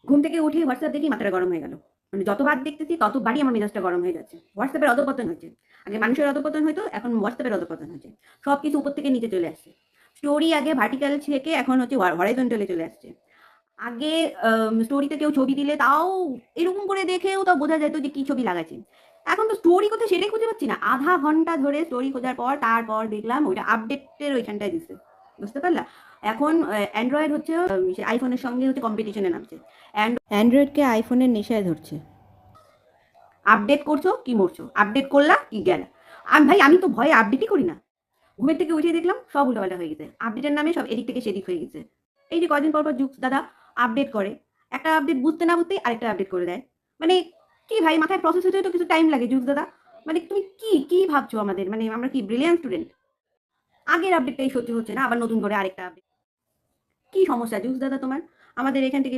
ঘুম থেকে উঠে হোয়াটসঅ্যাপ দেখি মাথাটা গরম হয়ে গেল। মানে যতবার দেখতেছি ততবারই আমার মেজাজটা গরম হয়ে যাচ্ছে। হোয়াটসঅ্যাপের অধঃপতন হচ্ছে। আগে মানুষের অধঃপতন হইতো, এখন হোয়াটসঅ্যাপের অধঃপতন হচ্ছে। সবকিছু উপর থেকে নিচে চলে আসছে। স্টোরি আগে ভার্টিক্যাল থেকে এখন হচ্ছে হরাইজন্টালে চলে আসছে। আগে স্টোরিতে কেউ ছবি দিলে তাও এরকম করে দেখেও তাও বোঝা যেত যে কি ছবি লাগাচ্ছে। এখন তো স্টোরি কোথায় সেটাই খুঁজে পাচ্ছি না। আধা ঘন্টা ধরে স্টোরি খোঁজার পর তারপর দেখলাম ওইটা আপডেটের ওইখানটায় দিচ্ছে। বুঝতে পারলা? এখন অ্যান্ড্রয়েড হচ্ছে আইফোনের সঙ্গে হচ্ছে কম্পিটিশনে নামছে। অ্যান্ড্রয়েডকে আইফোনের নেশায় ধরছে। আপডেট করছো কি মরছো, আপডেট করলা কি গেল। ভাই আমি তো ভয়ে আপডেটই করি না। ঘুমের থেকে উঠে দেখলাম সব উল্টোপাল্টা হয়ে গেছে, আপডেটের নামে সব এদিক থেকে সেদিক হয়ে গেছে। এই যে কয়দিন পর পর যুগ দাদা আপডেট করে, একটা আপডেট বুঝতে না বুঝতেই আরেকটা আপডেট করে দেয়। মানে কি ভাই, মাথায় প্রসেস হতে তো কিছু টাইম লাগে যুগ দাদা। মানে তুমি কি কি ভাবছো আমাদের, মানে আমরা কি ব্রিলিয়ান্ট স্টুডেন্ট? আগের আপডেটটাই সহ্য হচ্ছে না, আবার নতুন করে আরেকটা আপডেট। কি সমস্যা জুস দাদা তোমার? আমাদের এখান থেকে